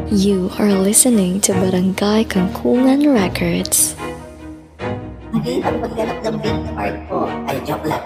You are listening to Barangay Kangkungan Records. Hindi ang pagganap ng big part ko. Ay, joke lang.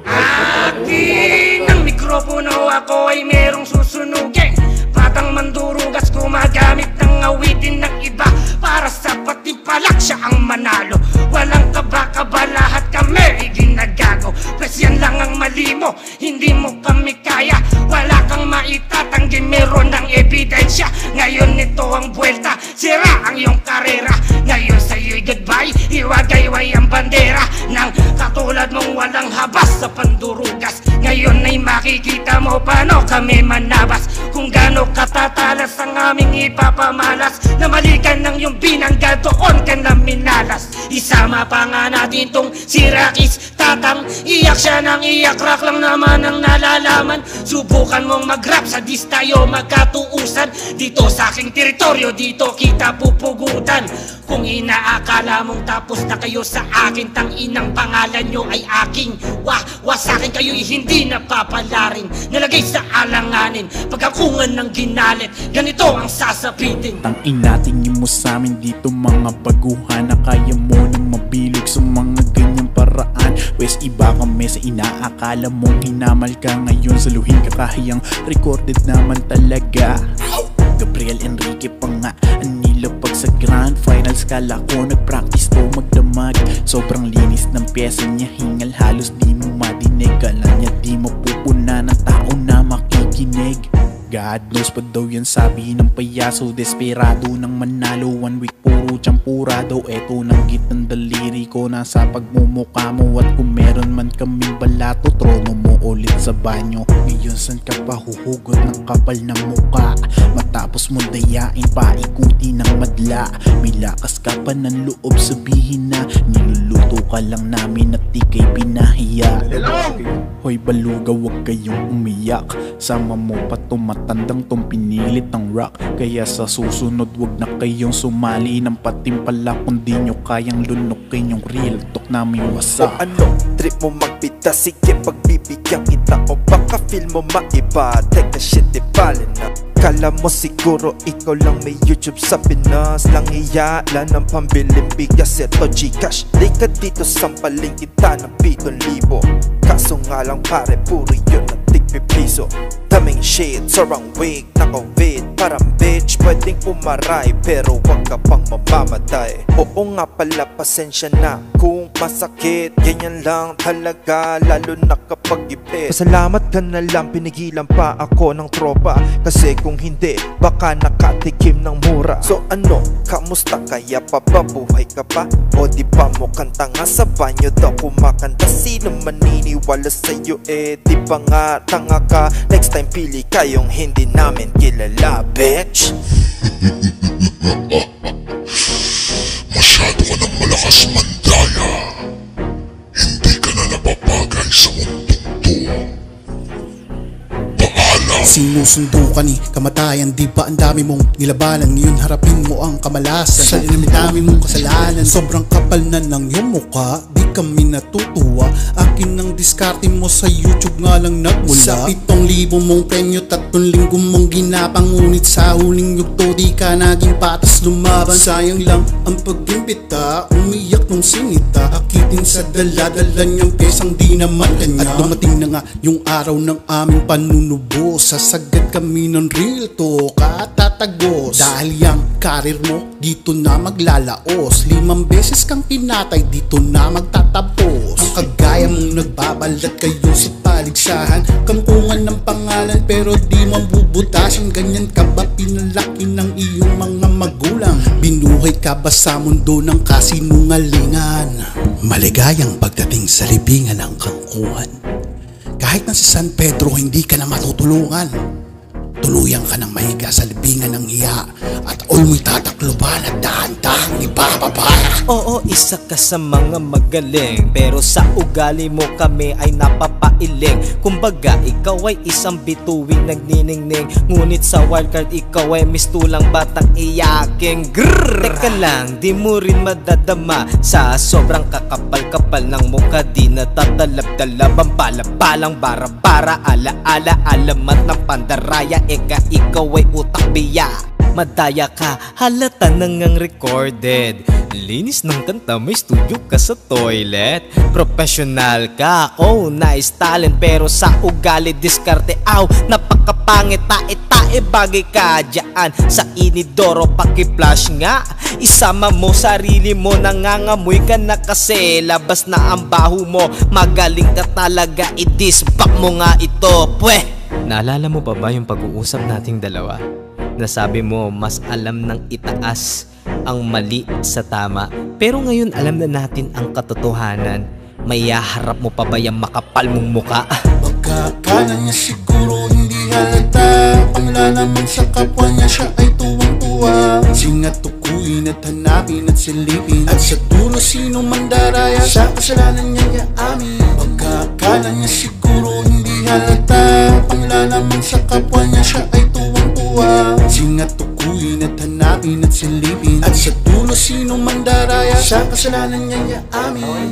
Akin ang mikropono, ako ay merong susunugin. Batang mandurugas, gumagamit ng awitin ng iba para sa patipalak siya ang manalo. Walang kaba-kaba, lahat kami ay ginagago. Pwes yan lang ang mali mo, hindi mo kami kaya. Wala kang maitatanggi, meron ng ebidensya. Ngayon nito ang buwelta, sira ang iyong karera. Ngayon sa'yo'y goodbye, iwagayway ang bandera ng katulad mong walang habas sa pandurugas. Ngayon ay makikita mo paano kami manabas, kung gaano katatalas ang aming ipapamalas. Na malikan ng iyong binangga, doon ka na minalas. Isama pa nga natin tong si Rakis Tatang, iyak siya ng iyak, rak lang naman ang nalalaman. Subukan mong mag-rap, sa dis tayo magkatuusan. Dito sa aking teritoryo, dito kita pupugutan. Kung inaakala mong tapos na kayo sa akin, tanginang pangalan nyo ay aking. Wah sa akin kayo'y hindi napapalarin, nalagay sa alanganin, pagkakungan ng ginalit. Ganito ang sasapitin: tangin natin yung mo sa amin dito mga baguhan, na kaya mo nang mabilog sa mga ganyang paraan. Wes iba kami sa inaakala mong hinamal ka, ngayon saluhin ka kahiyang recorded naman talaga. Gabriel Enrique pa nga nilapag sa grand finals, kala ko nagpractice to magdamag. Sobrang linis ng pyesa niya, hingal halos di mo madinig. Kala niya di mapupuna ng tao na makikinig. God knows pa daw yan sabi ng payaso, desperado ng manalo. 1 week puro champurado, eto nang gitang daliri ko, nasa pagmumukha mo. At kung meron man kaming balato, trono mo ulit sa banyo. Ngayon san ka pa huhugot ng kapal na muka, matapos mo dayain paikuti ng madla. May lakas ka pa ng loob sabihin na niluluto ka lang namin at di kay pinahiya. Hoy baluga, wag kayong umiyak, sama mo pa tumatandang tong pinilit ng rock. Kaya sa susunod wag na kayong sumali ng patimpala, kundi nyo kayang lunukin yung real talk namin wasa. O ano, trip mo magbita, sige pagbibigyan kita. O baka feel mo maiba, take the shit, di bali na. Kala mo siguro ikaw lang may YouTube sa Pinas, lang iyala ng pambiling bigas, eto Gcash. Di ka dito sampaling kita ng 7,000. Kaso nga lang pare, puro yun na tig-pipiso. Daming shit, sorang wig, naka-vid, parang bitch. Pwedeng umaray, pero wag ka pang mamamatay. Oo nga pala, pasensya na kung masakit. Ganyan lang talaga, lalo na kapag ipit. Pasalamat ka na lang, pinigilan pa ako ng tropa. Kasi kung hindi, baka nakatikim ng mura. So ano, kamusta kaya pa ba? Buhay ka pa? O di ba mo kanta nga sa banyo daw kumakanta? Sino maniniwala sa'yo eh? Di ba nga tanga ka? Next time pili kayong hindi namin kilala, bitch. Masyado ka ng malakas mandaya. Hindi ka na napapagay sa mundong to. Sinusundo ka ni kamatayan, di ba ang dami mong nilabanan? Ngayon harapin mo ang kamalasan, sa dami mong kasalanan. Sobrang kapal na ng iyong mukha, di kami natutuwa. Akin ang diskarte mo sa YouTube nga lang nagmula. Sa 7,000 mong premyo, 3 linggo mong ginapang, ngunit sa huling yugto di ka naging patas lumaban. Sayang lang ang pag-imbita, umiyak nung sinita. Akitin sa dala-dala niyang pesang di naman kanya. At dumating na nga yung araw ng aming panunubo, sasagad kami ng real talk at tatagos. Dahil yung karir mo dito na maglalaos, 5 beses kang pinatay, dito na magtatapos. Ang kagaya mong nagbabalat kayo sa paligsahan, kampungan ng pangalan pero di mabubutasan. Ganyan ka ba pinalaki ng iyong mga magulang? Binuhay ka ba sa mundo ng kasinungalingan? Maligayang pagdating sa libingan ng Kangkungan. Kahit na sa San Pedro hindi ka na matutulungan, tuluyan ka ng mahiga sa libingan ng hiya, at all mo'y tatakloban. na dahan-dahang ibababa. Oo, isa ka sa mga magaling, pero sa ugali mo kami ay napapailing. Kumbaga, ikaw ay isang bituing nagniningning, ngunit sa wildcard ikaw ay mistulang batang iyaking. Grrrr! Teka lang, di mo rin madadama sa sobrang kakapal-kapal ng mukha. Di natatalab-talab ang bala-balang bara-bara, ala-ala, alamat ng pandaraya. Ikaw ay utak biya, madaya ka, halata nangang recorded. Linis ng kanta, may studio ka sa toilet. Professional ka, oh nice talent, pero sa ugali diskarte, aw, napakapangit. Tae-tae bagay ka dyan sa inidoro, paki-flash nga. Isama mo sarili mo, nangangamoy ka na kasi labas na ang baho mo. Magaling ka talaga, i-disback mo nga ito, pweh. Naalala mo pa ba yung pag-uusap nating dalawa? Nasabi mo mas alam ng itaas ang mali sa tama, pero ngayon alam na natin ang katotohanan. May haharap mo pa ba yung makapal mong muka? Pagkakala niya siguro hindi halata, panglalaman sa kapwa niya siya ay tuwang-tuwa. Singat tukuyin at hanapin at silipin, at sa dulo sino man daraya sa kasalanan niya yaamin. Pagkakala niya siguro hindi halata, panglalaman sa kapwa niya siya ay tuwang-tuwa. Singat tukuyin at hanapin at silipin, at sa dulo sino man daraya sa kasalanan niya yaamin.